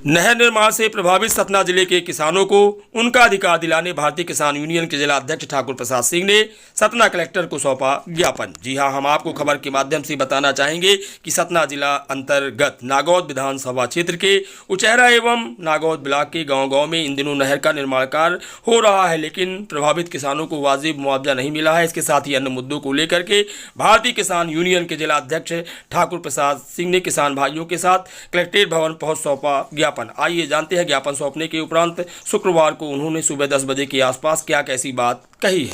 नहर निर्माण से प्रभावित सतना जिले के किसानों को उनका अधिकार दिलाने भारतीय किसान यूनियन के जिला अध्यक्ष ठाकुर प्रसाद सिंह ने सतना कलेक्टर को सौंपा ज्ञापन। जी हां, हम आपको खबर के माध्यम से बताना चाहेंगे कि सतना जिला अंतर्गत नागौद विधानसभा क्षेत्र के उचेहरा एवं नागौद ब्लॉक के गांव-गांव में इन दिनों नहर का निर्माण कार्य हो रहा है, लेकिन प्रभावित किसानों को वाजिब मुआवजा नहीं मिला है। इसके साथ ही अन्य मुद्दों को लेकर के भारतीय किसान यूनियन के जिला अध्यक्ष ठाकुर प्रसाद सिंह ने किसान भाइयों के साथ कलेक्ट्रेट भवन पहुंच सौंपा ज्ञापन। आइए जानते हैं ज्ञापन सौंपने के उपरांत शुक्रवार को उन्होंने सुबह 10 बजे के आसपास क्या कैसी बात कही है।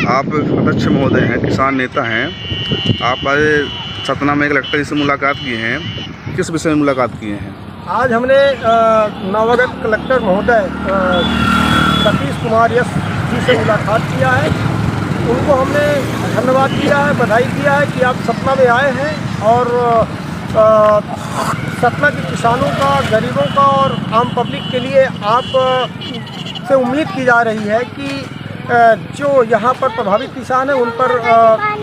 आप अध्यक्ष महोदय हैं, किसान नेता हैं। आप आज सतना में कलेक्टर से मुलाकात किए हैं, किस विषय में मुलाकात किए हैं? आज हमने नवागत कलेक्टर महोदय सतीश कुमार यस जी से मुलाकात किया है। उनको हमने धन्यवाद दिया है, बधाई दिया है कि आप सतना में आए हैं और सतना के किसानों का, गरीबों का और आम पब्लिक के लिए आप से उम्मीद की जा रही है कि जो यहाँ पर प्रभावित किसान हैं उन पर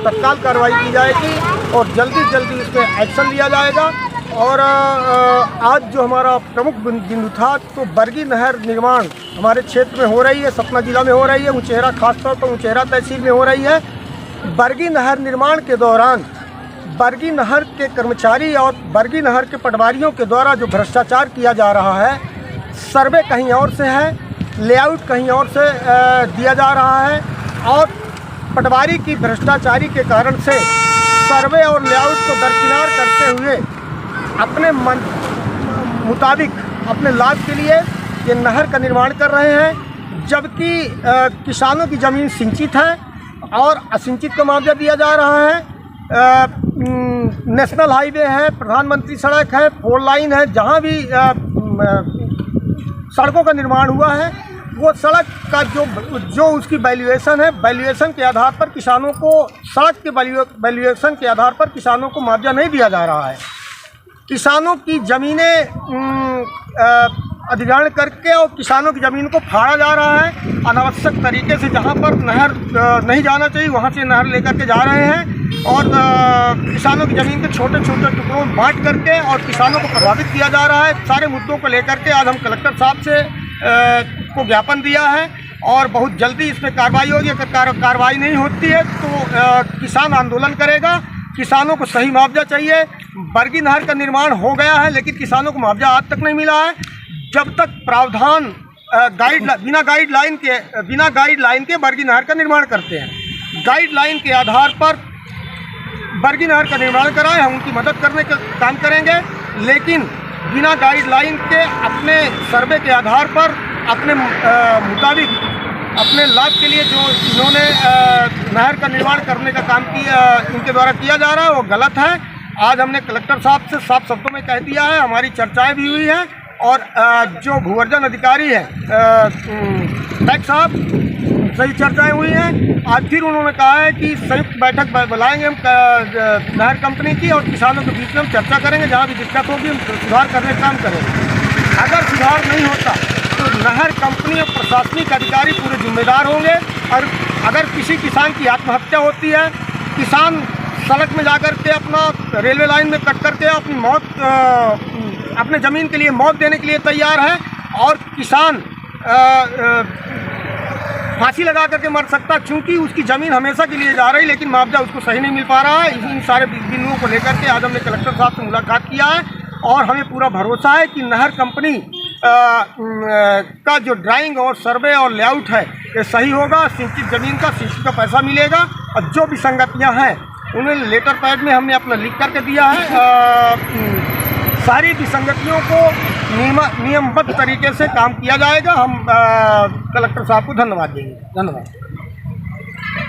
तत्काल कार्रवाई की जाएगी और जल्दी इस पर एक्शन लिया जाएगा। और आज जो हमारा प्रमुख बिंदु था तो बरगी नहर निर्माण हमारे क्षेत्र में हो रही है, सतना जिला में हो रही है, उचेहरा खासतौर पर उचेहरा तहसील में हो रही है। बरगी नहर निर्माण के दौरान बरगी नहर के कर्मचारी और बरगी नहर के पटवारियों के द्वारा जो भ्रष्टाचार किया जा रहा है, सर्वे कहीं और से है, लेआउट कहीं और से दिया जा रहा है और पटवारी की भ्रष्टाचारी के कारण से सर्वे और लेआउट को दरकिनार करते हुए अपने मुताबिक अपने लाभ के लिए ये नहर का निर्माण कर रहे हैं, जबकि किसानों की ज़मीन सिंचित है और असिंचित का मुआवजा दिया जा रहा है। नेशनल हाईवे है, प्रधानमंत्री सड़क है, 4 लाइन है, जहाँ भी सड़कों का निर्माण हुआ है वो सड़क का जो उसकी वैल्यूएशन है, वैल्यूएशन के आधार पर किसानों को सड़क के वैल्यूएशन के आधार पर किसानों को मुआवजा नहीं दिया जा रहा है। किसानों की ज़मीनें अधिग्रहण करके और किसानों की ज़मीन को फाड़ा जा रहा है अनावश्यक तरीके से। जहाँ पर नहर नहीं जाना चाहिए वहाँ से नहर लेकर के जा रहे हैं और किसानों की ज़मीन के छोटे छोटे टुकड़ों में बांट करके और किसानों को प्रभावित किया जा रहा है। सारे मुद्दों को लेकर के आज हम कलेक्टर साहब से को ज्ञापन दिया है और बहुत जल्दी इस पर कार्रवाई होगी। अगर कार्रवाई नहीं होती है तो किसान आंदोलन करेगा। किसानों को सही मुआवजा चाहिए। बरगी नहर का निर्माण हो गया है लेकिन किसानों को मुआवजा आज तक नहीं मिला है। जब तक प्रावधान बिना गाइडलाइन के बरगी नहर का निर्माण करते हैं, गाइडलाइन के आधार पर बरगी नहर का निर्माण कराएं, हम उनकी मदद करने का काम करेंगे, लेकिन बिना गाइडलाइन के अपने सर्वे के आधार पर अपने मुताबिक अपने लाभ के लिए जो इन्होंने नहर का निर्माण करने का काम किया, इनके द्वारा किया जा रहा है, वो गलत है। आज हमने कलेक्टर साहब से साफ शब्दों में कह दिया है, हमारी चर्चाएं भी हुई हैं और जो भूवर्जन अधिकारी है टैक्स साहब, सही चर्चाएं हुई हैं। आज फिर उन्होंने कहा है कि संयुक्त बैठक बुलाएंगे हम नहर कंपनी की और किसानों के बीच में हम चर्चा करेंगे, जहाँ भी दिक्कत होगी हम सुधार करने का काम करेंगे। अगर सुधार नहीं होता तो नहर कंपनी और प्रशासनिक अधिकारी पूरे जिम्मेदार होंगे। और अगर किसी किसान की आत्महत्या होती है, किसान सड़क में जाकर के अपना रेलवे लाइन में कट करके अपनी मौत अपने ज़मीन के लिए मौत देने के लिए तैयार है और किसान फांसी लगा करके मर सकता, क्योंकि उसकी ज़मीन हमेशा के लिए जा रही लेकिन मुआवजा उसको सही नहीं मिल पा रहा है। इन सारे बिंदुओं को लेकर के आज हमने कलेक्टर साहब से मुलाकात किया है और हमें पूरा भरोसा है कि नहर कंपनी का जो ड्राइंग और सर्वे और लेआउट है ये सही होगा। सिंचित ज़मीन का सिंचित का पैसा मिलेगा और जो भी संगतियाँ हैं उन्हें लेटर पैड में हमने अपना लिख करके दिया है। सारी विसंगतियों को नियमबद्ध तरीके से काम किया जाएगा। हम कलेक्टर साहब को धन्यवाद देंगे। धन्यवाद।